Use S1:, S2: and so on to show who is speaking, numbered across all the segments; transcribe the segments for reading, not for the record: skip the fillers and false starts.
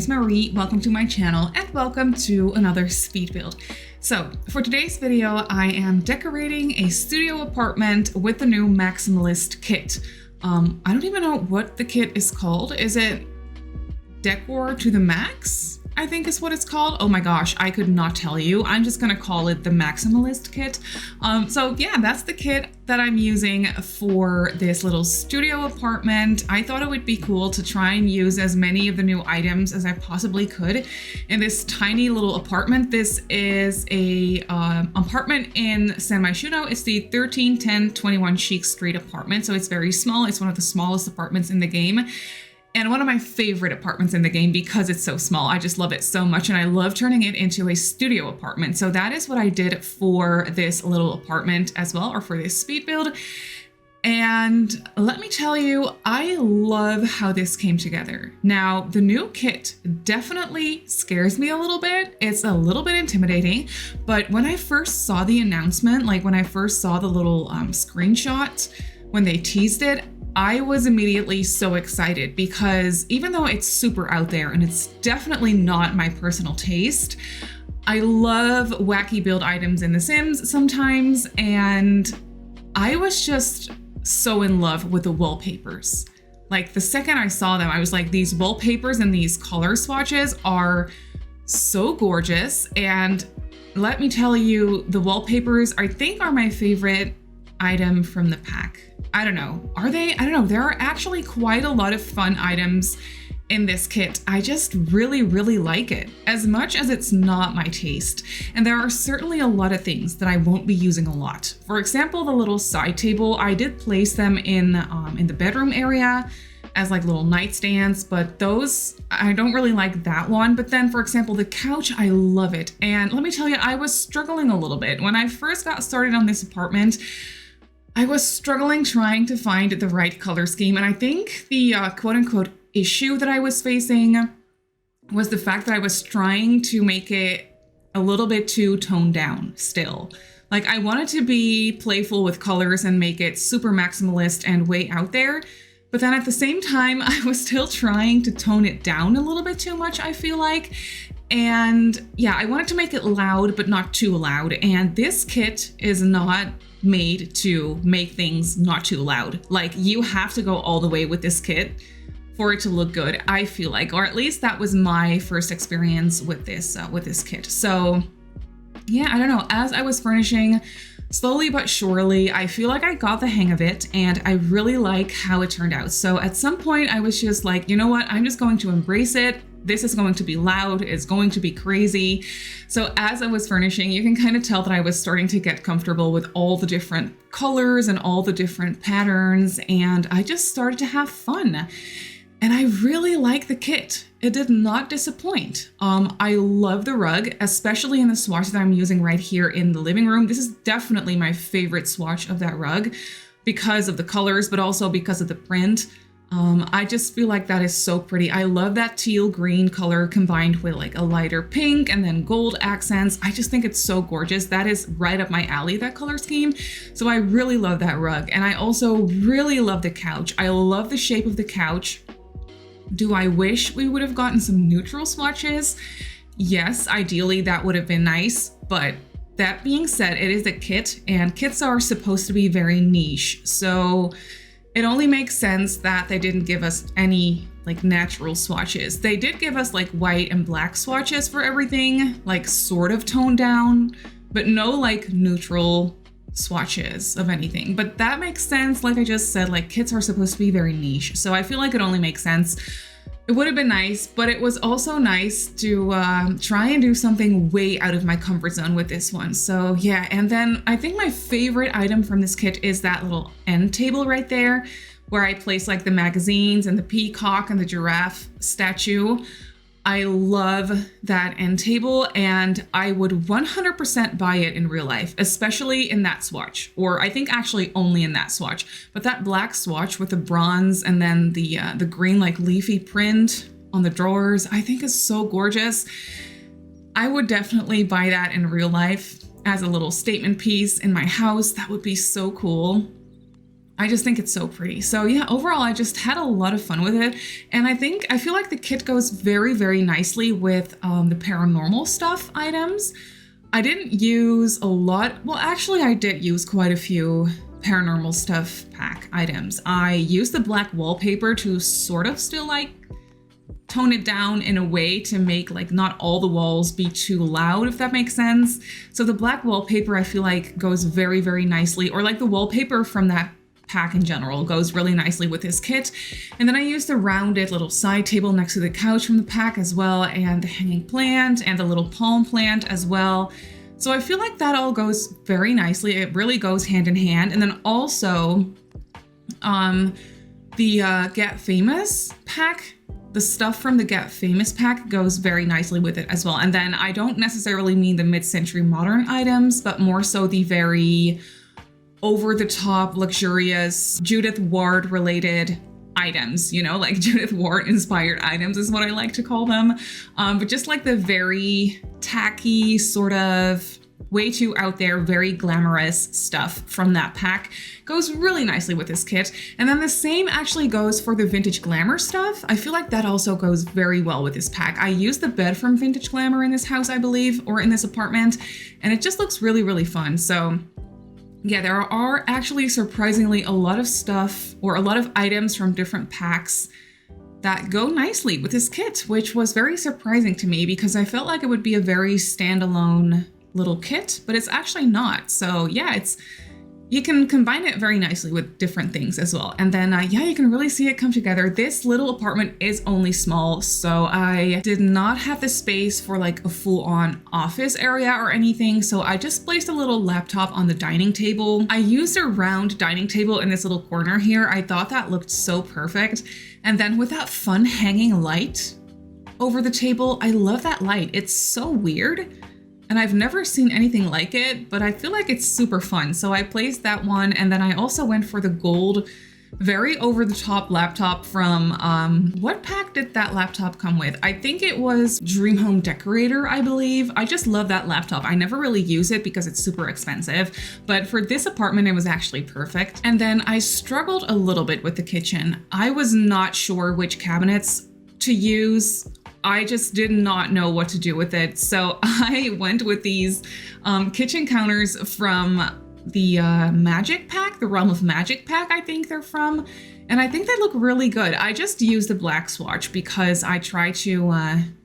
S1: is Marie. Welcome to my channel and welcome to another speed build. So for today's video, I am decorating a studio apartment with the new Maximalist kit. I don't even know what the kit is called. Is it Decor to the Max? I think is what it's called. Oh my gosh, I could not tell you. I'm just gonna call it the Maximalist kit. So yeah, that's the kit that I'm using for this little studio apartment. I thought it would be cool to try and use as many of the new items as I possibly could in this tiny little apartment. This is a apartment in San Myshuno. It's the 131021 Chic Street apartment. So it's very small. It's one of the smallest apartments in the game. And one of my favorite apartments in the game because it's so small. I just love it so much and I love turning it into a studio apartment. So that is what I did for this little apartment as well, or for this speed build. And let me tell you, I love how this came together. Now, the new kit definitely scares me a little bit. It's a little bit intimidating, but when I first saw the announcement, like when I first saw the little screenshot, when they teased it, I was immediately so excited because even though it's super out there and it's definitely not my personal taste, I love wacky build items in The Sims sometimes, and I was just so in love with the wallpapers. Like the second I saw them, I was like, these wallpapers and these color swatches are so gorgeous. And let me tell you, the wallpapers I think are my favorite item from the pack. I don't know. Are they? I don't know. There are actually quite a lot of fun items in this kit. I just really like it, as much as it's not my taste. And there are certainly a lot of things that I won't be using a lot. For example, the little side table, I did place them in the bedroom area as like little nightstands, but those, I don't really like that one. But then, for example, the couch, I love it. And let me tell you, I was struggling a little bit. When I first got started on this apartment, I was struggling trying to find the right color scheme. And I think the quote unquote issue that I was facing was the fact that I was trying to make it a little bit too toned down still. Like I wanted to be playful with colors and make it super maximalist and way out there. But then at the same time, I was still trying to tone it down a little bit too much, I feel like. And yeah, I wanted to make it loud, but not too loud. And this kit is not made to make things not too loud. Like you have to go all the way with this kit for it to look good, I feel like, or at least that was my first experience with this kit. So yeah, I don't know, as I was furnishing, slowly but surely, I feel like I got the hang of it and I really like how it turned out. So at some point I was just like, you know what, I'm just going to embrace it. This is going to be loud, it's going to be crazy. So as I was furnishing, you can kind of tell that I was starting to get comfortable with all the different colors and all the different patterns, and I just started to have fun. And I really like the kit. It did not disappoint. I love the rug, especially in the swatch that I'm using right here in the living room. This is definitely my favorite swatch of that rug because of the colors, but also because of the print. I just feel like that is so pretty. I love that teal green color combined with like a lighter pink and then gold accents. I just think it's so gorgeous. That is right up my alley, that color scheme. So I really love that rug. And I also really love the couch. I love the shape of the couch. Do I wish we would have gotten some neutral swatches? Yes, ideally that would have been nice. But that being said, it is a kit and kits are supposed to be very niche. So it only makes sense that they didn't give us any like natural swatches. They did give us like white and black swatches for everything, like sort of toned down, but no like neutral swatches of anything. But that makes sense. Like I just said, like kits are supposed to be very niche. So I feel like it only makes sense. It would have been nice, but it was also nice to try and do something way out of my comfort zone with this one. So yeah, and then I think my favorite item from this kit is that little end table right there, where I place like the magazines and the peacock and the giraffe statue. I love that end table and I would 100% buy it in real life, especially in that swatch, or I think actually only in that swatch. But that black swatch with the bronze and then the green like leafy print on the drawers, I think is so gorgeous. I would definitely buy that in real life as a little statement piece in my house. That would be so cool. I just think it's so pretty. So yeah, overall, I just had a lot of fun with it. And I feel like the kit goes very, very nicely with the paranormal stuff items. I didn't use a lot. Well, actually, I did use quite a few paranormal stuff pack items. I used the black wallpaper to sort of still like tone it down in a way to make like not all the walls be too loud, if that makes sense. So the black wallpaper I feel like goes very, very nicely, or like the wallpaper from that pack in general goes really nicely with this kit. And then I used the rounded little side table next to the couch from the pack as well, and the hanging plant and the little palm plant as well. So I feel like that all goes very nicely. It really goes hand in hand. And then also the Get Famous pack, the stuff from the Get Famous pack goes very nicely with it as well. And then I don't necessarily mean the mid-century modern items, but more so the very over-the-top, luxurious, Judith Ward related items, you know, like Judith Ward inspired items is what I like to call them. But just like the very tacky, sort of way too out there, very glamorous stuff from that pack goes really nicely with this kit. And then the same actually goes for the vintage glamour stuff. I feel like that also goes very well with this pack. I used the bed from Vintage Glamour in this house, I believe, or in this apartment, and it just looks really, really fun. So yeah, there are actually surprisingly a lot of stuff or a lot of items from different packs that go nicely with this kit, which was very surprising to me because I felt like it would be a very standalone little kit, but it's actually not. So yeah, you can combine it very nicely with different things as well. And then yeah, you can really see it come together. This little apartment is only small, so I did not have the space for like a full-on office area or anything. So I just placed a little laptop on the dining table. I used a round dining table in this little corner here. I thought that looked so perfect. And then with that fun hanging light over the table, I love that light. It's so weird. And I've never seen anything like it, but I feel like it's super fun. So I placed that one. And then I also went for the gold, very over the top laptop from, what pack did that laptop come with? I think it was Dream Home Decorator, I believe. I just love that laptop. I never really use it because it's super expensive, but for this apartment, it was actually perfect. And then I struggled a little bit with the kitchen. I was not sure which cabinets to use. I just did not know what to do with it. So I went with these kitchen counters from the Magic pack, the Realm of Magic pack, I think they're from. And I think they look really good. I just used the black swatch because I try to,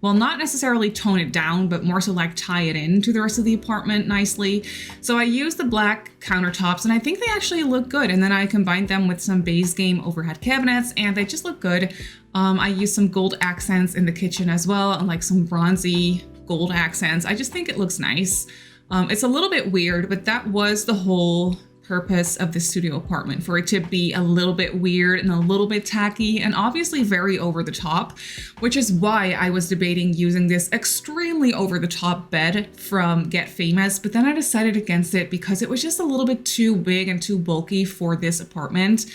S1: well, not necessarily tone it down, but more so like tie it into the rest of the apartment nicely. So I used the black countertops and I think they actually look good. And then I combined them with some base game overhead cabinets and they just look good. I used some gold accents in the kitchen as well, and like some bronzy gold accents. I just think it looks nice. It's a little bit weird, but that was the whole purpose of the studio apartment, for it to be a little bit weird and a little bit tacky and obviously very over the top, which is why I was debating using this extremely over the top bed from Get Famous, but then I decided against it because it was just a little bit too big and too bulky for this apartment.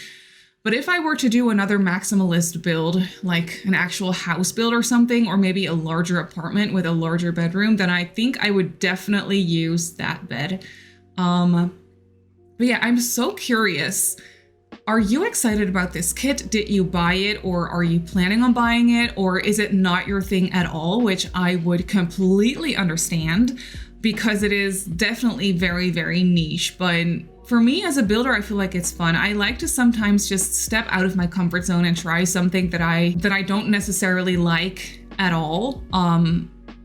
S1: But if I were to do another maximalist build, like an actual house build or something, or maybe a larger apartment with a larger bedroom, then I think I would definitely use that bed. But yeah, I'm so curious. Are you excited about this kit? Did you buy it, or are you planning on buying it? Or is it not your thing at all, which I would completely understand because it is definitely very, very niche. But for me as a builder, I feel like it's fun. I like to sometimes just step out of my comfort zone and try something that I don't necessarily like at all.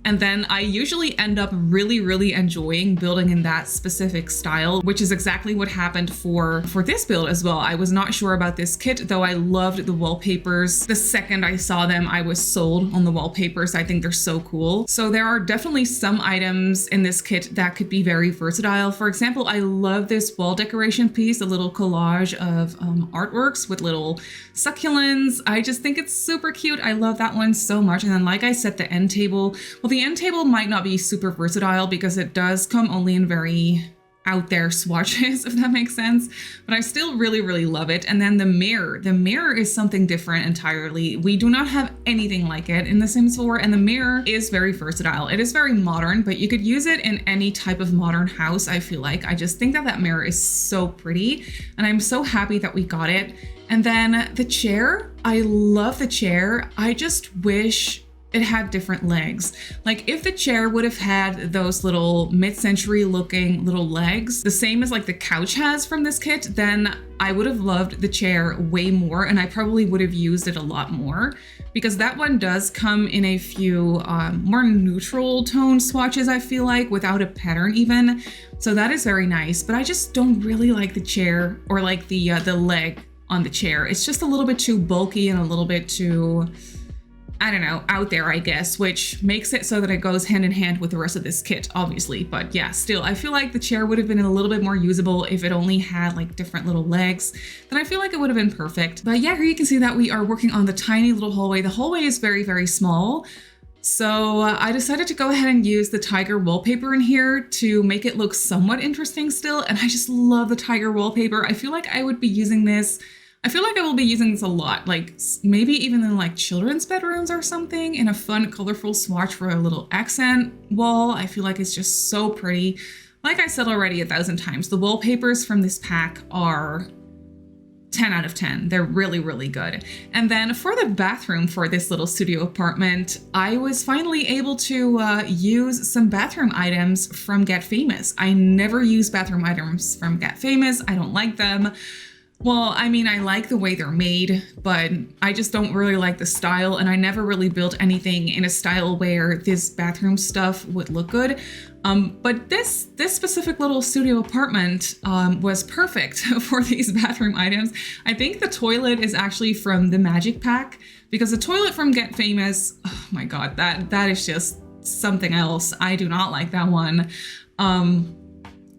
S1: And then I usually end up really, really enjoying building in that specific style, which is exactly what happened for this build as well. I was not sure about this kit, though I loved the wallpapers. The second I saw them, I was sold on the wallpapers. I think they're so cool. So there are definitely some items in this kit that could be very versatile. For example, I love this wall decoration piece, a little collage of artworks with little succulents. I just think it's super cute. I love that one so much. And then like I said, the end table, well, the end table might not be super versatile because it does come only in very out there swatches, if that makes sense, but I still really love it. And then the mirror is something different entirely. We do not have anything like it in The Sims 4, and the mirror is very versatile. It is very modern, but you could use it in any type of modern house, I feel like. I just think that that mirror is so pretty, and I'm so happy that we got it. And then the chair, I love the chair. I just wish it had different legs. Like if the chair would have had those little mid-century looking little legs, the same as like the couch has from this kit, then I would have loved the chair way more, and I probably would have used it a lot more, because that one does come in a few more neutral tone swatches, I feel like, without a pattern even. So that is very nice, but I just don't really like the chair, or like the leg on the chair. It's just a little bit too bulky and a little bit too, I don't know, out there, I guess, which makes it so that it goes hand in hand with the rest of this kit, obviously. But yeah, still, I feel like the chair would have been a little bit more usable if it only had like different little legs. Then I feel like it would have been perfect. But yeah, here you can see that we are working on the tiny little hallway. The hallway is very small. So I decided to go ahead and use the tiger wallpaper in here to make it look somewhat interesting still. And I just love the tiger wallpaper. I feel like I would be using this. I feel like I will be using this a lot, like maybe even in like children's bedrooms or something, in a fun, colorful swatch for a little accent wall. I feel like it's just so pretty. Like I said already 1,000 times, the wallpapers from this pack are 10 out of 10. They're really good. And then for the bathroom for this little studio apartment, I was finally able to use some bathroom items from Get Famous. I never use bathroom items from Get Famous. I don't like them. Well, I mean, I like the way they're made, but I just don't really like the style, and I never really built anything in a style where this bathroom stuff would look good. But this specific little studio apartment was perfect for these bathroom items. I think the toilet is actually from the Magic Pack, because the toilet from Get Famous, oh my god, that is just something else. I do not like that one.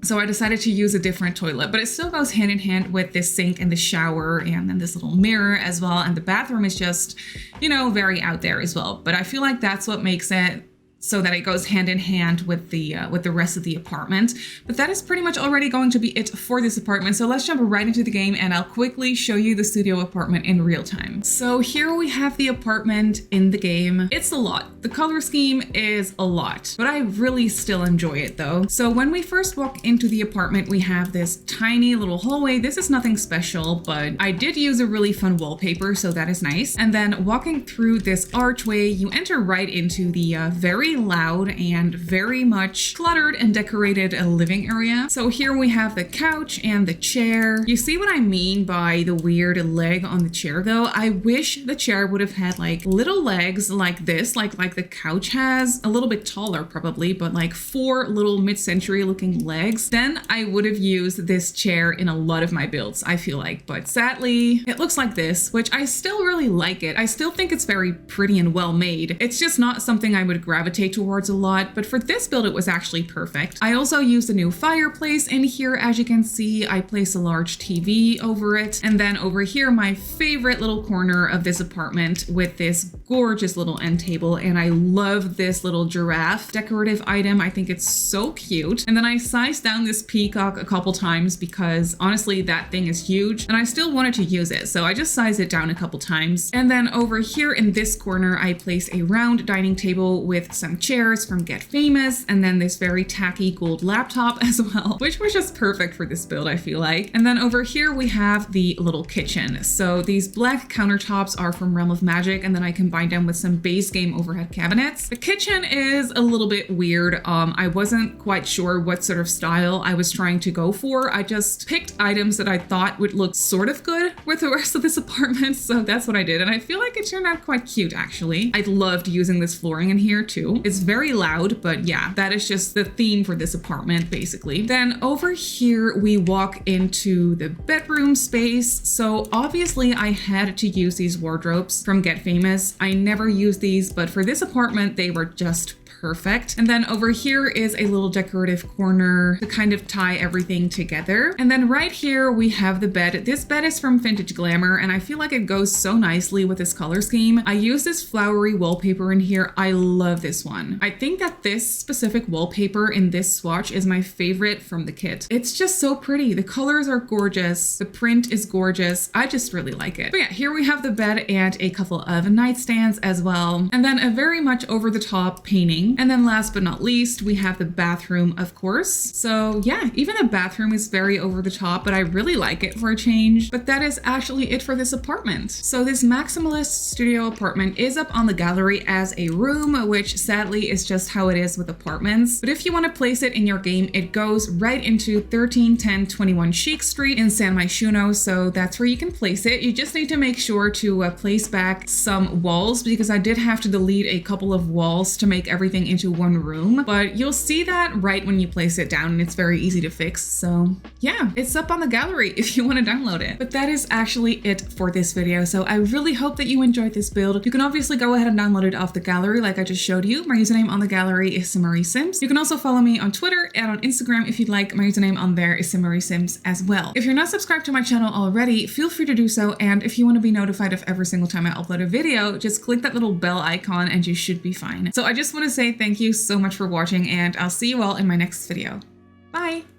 S1: So I decided to use a different toilet, but it still goes hand in hand with this sink and the shower, and then this little mirror as well. And the bathroom is just, you know, very out there as well. But I feel like that's what makes it so that it goes hand in hand with the rest of the apartment. But that is pretty much already going to be it for this apartment. So let's jump right into the game, and I'll quickly show you the studio apartment in real time. So here we have the apartment in the game. It's a lot. The color scheme is a lot, but I really still enjoy it though. So when we first walk into the apartment, we have this tiny little hallway. This is nothing special, but I did use a really fun wallpaper, so that is nice. And then walking through this archway, you enter right into the very loud and very much cluttered and decorated living area. So here we have the couch and the chair. You see what I mean by the weird leg on the chair though? I wish the chair would have had like little legs like this, like the couch has, a little bit taller probably, but like 4 little mid-century looking legs. Then I would have used this chair in a lot of my builds, I feel like. But sadly, it looks like this, which I still really like it. I still think it's very pretty and well made. It's just not something I would gravitate towards a lot, but for this build it was actually perfect. I also used a new fireplace in here. As you can see, I placed a large TV over it, and then over here my favorite little corner of this apartment with this gorgeous little end table, and I love this little giraffe decorative item. I think it's so cute. And then I sized down this peacock a couple times because honestly that thing is huge and I still wanted to use it, so I just sized it down a couple times. And then over here in this corner I placed a round dining table with some chairs from Get Famous, and then this very tacky gold laptop as well, which was just perfect for this build, I feel like. And then over here we have the little kitchen. So these black countertops are from Realm of Magic, and then I combined them with some base game overhead cabinets. The kitchen is a little bit weird. I wasn't quite sure what sort of style I was trying to go for. I just picked items that I thought would look sort of good with the rest of this apartment, so that's what I did, and I feel like it turned out quite cute actually. I loved using this flooring in here too. It's very loud, but yeah, that is just the theme for this apartment basically. Then over here we walk into the bedroom space. So obviously I had to use these wardrobes from Get Famous. I never use these, but for this apartment they were just perfect. And then over here is a little decorative corner to kind of tie everything together. And then right here we have the bed. This bed is from Vintage Glamour, and I feel like it goes so nicely with this color scheme. I use this flowery wallpaper in here. I love this one. I think that this specific wallpaper in this swatch is my favorite from the kit. It's just so pretty. The colors are gorgeous. The print is gorgeous. I just really like it. But yeah, here we have the bed and a couple of nightstands as well. And then a very much over the top painting. And then last but not least, we have the bathroom, of course. So yeah, even the bathroom is very over the top, but I really like it for a change. But that is actually it for this apartment. So this Maximalist studio apartment is up on the gallery as a room, which sadly is just how it is with apartments. But if you want to place it in your game, it goes right into 131021 Chic Street in San Myshuno. So that's where you can place it. You just need to make sure to place back some walls, because I did have to delete a couple of walls to make everything into one room. But you'll see that right when you place it down, and it's very easy to fix. So yeah, it's up on the gallery if you want to download it. But that is actually it for this video. So I really hope that you enjoyed this build. You can obviously go ahead and download it off the gallery like I just showed you. My username on the gallery is Simmarysims. You can also follow me on Twitter and on Instagram if you'd like. My username on there is Simmarysims as well. If you're not subscribed to my channel already, feel free to do so. And if you want to be notified of every single time I upload a video, just click that little bell icon and you should be fine. So I just want to say thank you so much for watching, and I'll see you all in my next video. Bye!